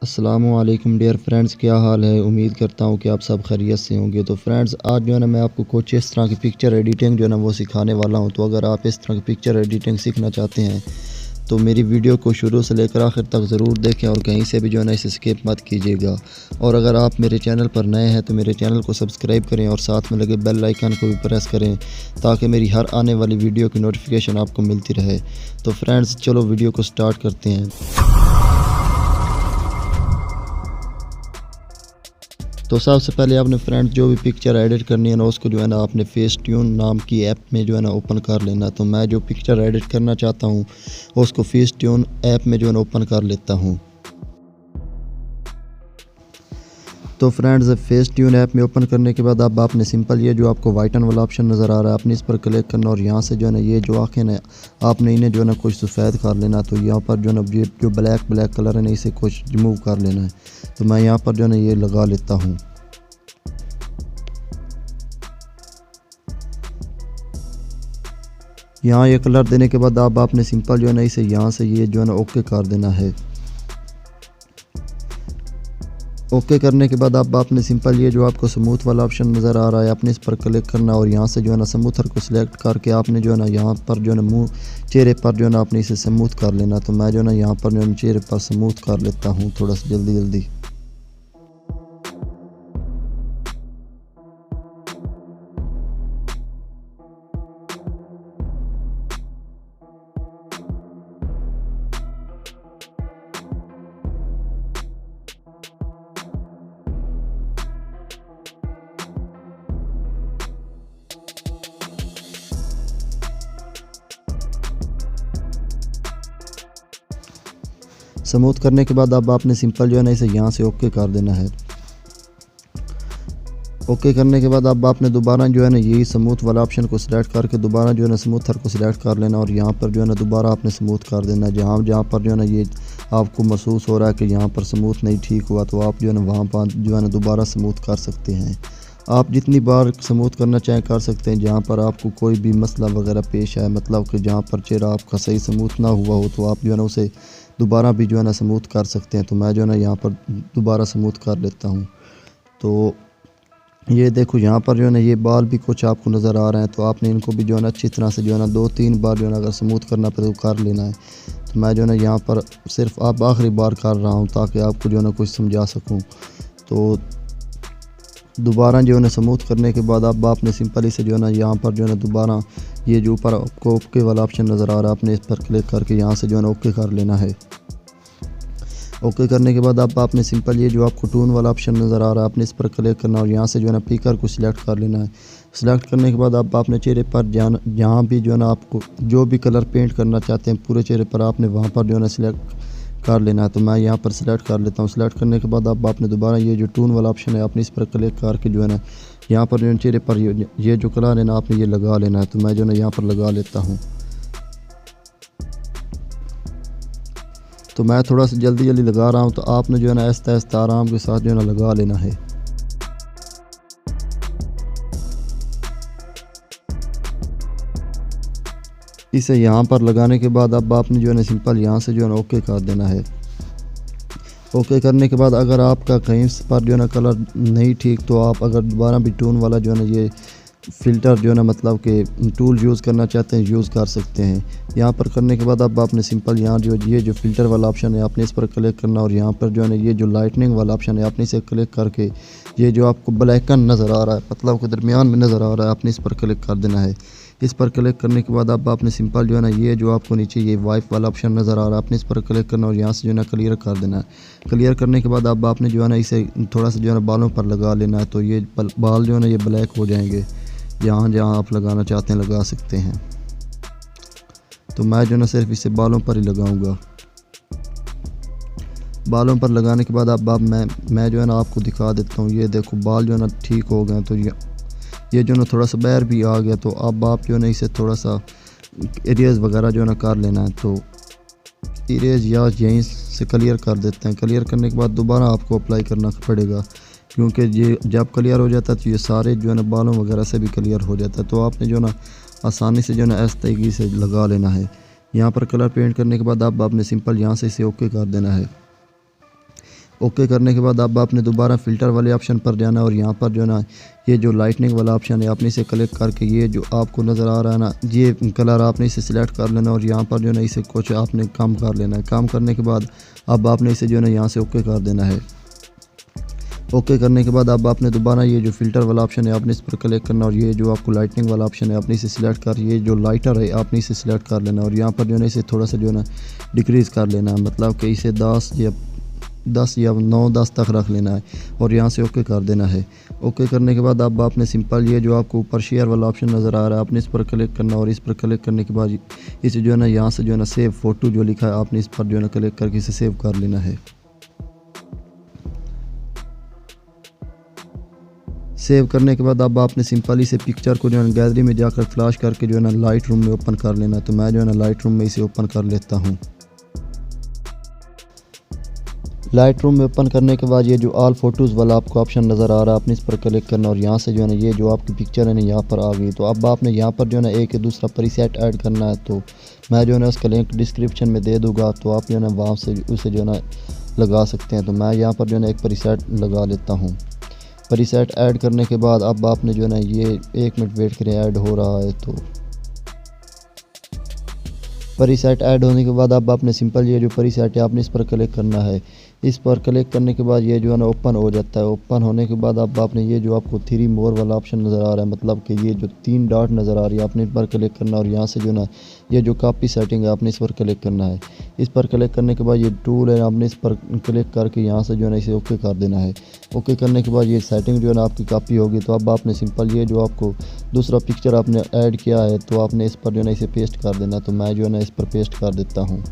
अस्सलाम ओ अलैकुम dear friends, क्या हाल है। उम्मीद करता हूँ कि आप सब खैरियत से होंगे। तो फ्रेंड्स, आज जो है ना मैं आपको कुछ इस तरह की पिक्चर एडिटिंग जो है ना वो सिखाने वाला हूँ। तो अगर आप इस तरह की पिक्चर एडिटिंग सीखना चाहते हैं तो मेरी वीडियो को शुरू से लेकर आखिर तक ज़रूर देखें और कहीं से भी जो है ना इसे स्किप मत कीजिएगा। और अगर आप मेरे चैनल पर नए हैं तो मेरे चैनल को सब्सक्राइब करें और साथ में लगे बेल आइकन को भी प्रेस करें ताकि मेरी हर आने वाली वीडियो की नोटिफिकेशन आपको मिलती रहे। तो फ्रेंड्स, चलो वीडियो को स्टार्ट करते हैं। तो सबसे पहले आपने फ्रेंड्स जो भी पिक्चर एडिट करनी है ना उसको जो है ना आपने फेसट्यून नाम की ऐप में जो है ना ओपन कर लेना। तो मैं जो पिक्चर एडिट करना चाहता हूँ उसको फेसट्यून ऐप में जो है ना ओपन कर लेता हूँ। तो फ्रेंड्स, फेसट्यून ऐप में ओपन करने के बाद अब आपने सिंपल ये जो आपको वाइटन वाला ऑप्शन नज़र आ रहा है आपने इस पर क्लिक करना और यहाँ से जो है ना ये जो आँखें ना आपने इन्हें जो है ना कुछ सफ़ेद कर लेना। तो यहाँ पर जो है ना ये जो ब्लैक कलर है ना इसे कुछ रिमूव कर लेना है। तो मैं यहाँ पर जो है ना ये लगा लेता हूँ। यहाँ ये कलर देने के बाद अब आपने सिंपल जो है ना इसे यहाँ से ये जो है ना ओके कर देना है। ओके करने के बाद अब आपने सिंपल ये जो आपको स्मूथ वाला ऑप्शन नज़र आ रहा है आपने इस पर क्लिक करना और यहाँ से जो है ना स्मूथर को सिलेक्ट करके आपने जो है ना यहाँ पर जो है ना मुँह चेहरे पर जो है ना आपने इसे स्मूथ कर लेना। तो मैं जो है ना यहाँ पर जो है चेहरे पर स्मूथ कर लेता हूँ थोड़ा सा जल्दी। स्मूथ करने के बाद अब आपने सिंपल जो है ना इसे यहाँ से ओके कर देना है। ओके करने के बाद अब आपने दोबारा जो है ना यही स्मूथ वाला ऑप्शन को सिलेक्ट करके दोबारा जो है ना स्मूथर को सिलेक्ट कर लेना और यहाँ पर जो है ना दोबारा आपने स्मूथ कर देना। जहाँ पर जो है ना ये आपको महसूस हो रहा है कि यहाँ पर स्मूथ नहीं ठीक हुआ तो आप जो है ना वहाँ पर जो है ना दोबारा स्मूथ कर सकते हैं। आप जितनी बार स्मूथ करना चाहें कर सकते हैं। जहाँ पर आपको कोई भी मसला वगैरह पेश आए, मतलब कि जहाँ पर चेहरा आपका सही स्मूथ ना हुआ हो तो आप जो है ना उसे दोबारा भी जो है ना स्मूथ कर सकते हैं। तो मैं जो है ना यहाँ पर दोबारा स्मूथ कर लेता हूँ। तो ये देखो यहाँ पर जो है ना ये बाल भी कुछ आपको नज़र आ रहे हैं। तो आपने इनको भी जो है ना अच्छी तरह से जो है ना 2-3 बार जो है ना अगर स्मूथ करना पड़े तो कर लेना है। तो मैं जो है ना यहाँ पर सिर्फ आप आखिरी बार कर रहा हूँ ताकि आपको जो है ना कुछ समझा सकूँ। तो दोबारा जो है ना स्मूथ करने के बाद अब आपने सिंपल इसे जो है ना यहाँ पर जो है ना दोबारा ये जो ऊपर आपको ओके वाला ऑप्शन नज़र आ रहा है आपने इस पर क्लिक करके यहाँ से जो है ना ओके कर लेना है। ओके करने के बाद अब आपने सिंपल ये जो आपको टून वाला ऑप्शन नज़र आ रहा है आपने इस पर क्लिक करना और यहाँ से जो है ना पिकर को सिलेक्ट कर लेना है। सिलेक्ट करने के बाद अब आपने चेहरे पर जहाँ भी जो है ना आपको जो भी कलर पेंट करना चाहते हैं पूरे चेहरे पर आपने वहाँ पर जो है ना सिलेक्ट कर लेना है। तो मैं यहाँ पर सिलेक्ट कर लेता हूँ। सिलेक्ट करने के बाद अब आपने दोबारा ये जो टून वाला ऑप्शन है आपने इस पर क्लिक करके जो है ना यहाँ पर जो चेहरे पर ये जो कलर है ना आपने ये लगा लेना है। तो मैं जो है ना यहाँ पर लगा लेता हूँ। तो मैं थोड़ा सा जल्दी लगा रहा हूँ तो आपने जो है ना आहिस्ता आराम के साथ जो है ना लगा लेना है। इसे यहाँ पर लगाने के बाद अब आपने जो है ना सिंपल यहाँ से जो है ना ओके कर देना है। ओके करने के बाद अगर आपका कहीं पर जो है ना कलर नहीं ठीक तो आप अगर दोबारा भी टून वाला जो है ना ये फ़िल्टर जो है ना मतलब कि टूल यूज़ करना चाहते हैं यूज़ कर सकते हैं। यहाँ पर करने के बाद अब आपने सिंपल यहाँ जो ये जो फ़िल्टर वाला ऑप्शन है आपने इस पर क्लिक करना और यहाँ पर जो है ना ये जो लाइटनिंग वाला ऑप्शन है आपने इसे क्लिक करके ये जो आपको ब्लैकन नज़र आ रहा है मतलब के दरमियान में नज़र आ रहा है आपने इस पर क्लिक कर देना है। इस पर क्लिक करने के बाद अब आपने सिंपल जो है ना ये जो आपको नीचे ये वाइप वाला ऑप्शन नज़र आ रहा है आपने इस पर क्लिक करना और यहाँ से जो है ना क्लियर कर देना है। क्लियर करने के बाद अब आपने जो है ना इसे थोड़ा सा जो है ना बालों पर लगा लेना है। तो ये बाल जो है ना ये ब्लैक हो जाएंगे। जहाँ आप लगाना चाहते हैं लगा सकते हैं। तो मैं जो है ना सिर्फ इसे बालों पर ही लगाऊंगा। बालों पर लगाने के बाद अब मैं जो है ना आपको दिखा देता हूँ। ये देखो बाल जो है ना ठीक हो गए। तो ये जो है ना थोड़ा सा बैर भी आ गया। तो अब आप जो है ना इसे थोड़ा सा एरियाज़ वगैरह जो है ना कर लेना है। तो इरेज या यहीं से क्लियर कर देते हैं। क्लियर करने के बाद दोबारा आपको अप्लाई करना पड़ेगा क्योंकि ये जब क्लियर हो जाता है तो ये सारे जो है ना बालों वगैरह से भी क्लियर हो जाता है। तो आपने जो ना आसानी से जो है ना इस तरीके से लगा लेना है। यहाँ पर कलर पेंट करने के बाद अब आपने सिंपल यहाँ से इसे ओके कर देना है। ओके करने के बाद अब आपने दोबारा फ़िल्टर वाले ऑप्शन पर जाना और यहाँ पर जो है ना ये जो लाइटनिंग वाला ऑप्शन है आपने इसे क्लिक करके ये जो आपको नज़र आ रहा है ना ये कलर आपने इसे सिलेक्ट कर लेना और यहाँ पर जो है ना इसे कुछ आपने कम कर लेना है। कम करने के बाद अब आपने इसे जो है ना यहाँ से ओके कर देना है। ओके करने के बाद अब आपने दोबारा ये जो फ़िल्टर वाला ऑप्शन है आपने इस पर क्लिक करना और ये जो आपको लाइटनिंग वाला ऑप्शन है आपने इसे सिलेक्ट कर ये जो लाइटर है आपने इसे सिलेक्ट कर लेना और यहाँ पर जो है ना इसे थोड़ा सा जो है ना डिक्रीज़ कर लेना है, मतलब कि इसे 10 या 9-10 तक रख लेना है और यहाँ से ओके कर देना है। ओके करने के बाद अब आपने सिंपल ये जो आपको ऊपर शेयर वाला ऑप्शन नज़र आ रहा है आपने इस पर क्लिक करना और इस पर क्लिक करने के बाद इसे जो है ना यहाँ से जो है ना सेव फ़ोटो जो लिखा है आपने इस पर जो है ना क्लिक करके इसे सेव कर लेना है। सेव करने के बाद अब आपने सिंपली से पिक्चर को जो है गैलरी में जाकर फ्लैश करके जो है ना लाइट रूम में ओपन कर लेना। तो मैं जो है ना लाइट रूम में इसे ओपन कर लेता हूँ। लाइट रूम में ओपन करने के बाद ये जो ऑल फ़ोटोज़ वाला आपको ऑप्शन नज़र आ रहा है आपने इस पर क्लिक करना और यहाँ से जो है ना ये जो आपकी पिक्चर है ना यहाँ पर आ गई। तो अब आपने यहाँ पर जो है ना एक दूसरा प्रीसेट ऐड करना है, तो मैं जो है ना उसका लिंक डिस्क्रिप्शन में दे दूँगा, तो आप जो है ना वहाँ से उसे जो है ना लगा सकते हैं। तो मैं यहाँ पर जो है ना एक प्रीसेट लगा लेता हूँ। प्रीसेट ऐड करने के बाद अब आपने जो है ना ये 1 मिनट वेट करें, ऐड हो रहा है। तो प्रीसेट ऐड होने के बाद अब आपने सिंपल ये जो प्रीसेट है आपने इस पर क्लिक करना है। इस पर क्लिक करने के बाद ये जो है ना ओपन हो जाता है। ओपन होने के बाद अब आपने ये जो आपको 3 मोर वाला ऑप्शन नज़र आ रहा है, मतलब कि ये जो 3 डॉट नज़र आ रही है आपने इस पर क्लिक करना और यहाँ से जो ना ये जो कॉपी सेटिंग है आपने इस पर क्लिक करना है। इस पर क्लिक करने के बाद ये टूल है आपने इस पर क्लिक करके यहाँ से जो है ना इसे ओके कर देना है। ओके करने के बाद ये सेटिंग जो है ना आपकी कॉपी होगी। तो अब आपने सिंपल ये जो आपको दूसरा पिक्चर आपने ऐड किया है तो आपने इस पर जो है ना इसे पेस्ट कर देना। तो मैं जो है ना इस पर पेस्ट कर देता हूँ।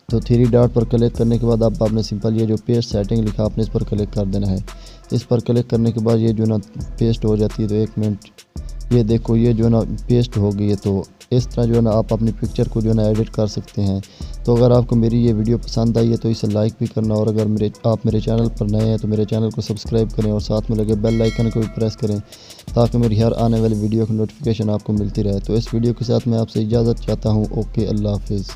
तो 3 डॉट पर क्लिक करने के बाद अब आपने सिंपल ये जो पेस्ट सेटिंग लिखा आपने इस पर क्लिक कर देना है। इस पर क्लिक करने के बाद ये जो ना पेस्ट हो जाती है। तो 1 मिनट, ये देखो ये जो ना पेस्ट हो गई है। तो इस तरह जो है ना आप अपनी पिक्चर को जो है ना एडिट कर सकते हैं। तो अगर आपको मेरी ये वीडियो पसंद आई है तो इसे लाइक भी करना और अगर आप मेरे चैनल पर नए हैं तो मेरे चैनल को सब्सक्राइब करें और साथ में लगे बेल आइकन को भी प्रेस करें ताकि मेरी हर आने वाली वीडियो की नोटिफिकेशन आपको मिलती रहे। तो इस वीडियो के साथ मैं आपसे इजाज़त चाहता हूँ। ओके, अल्लाह हाफिज़।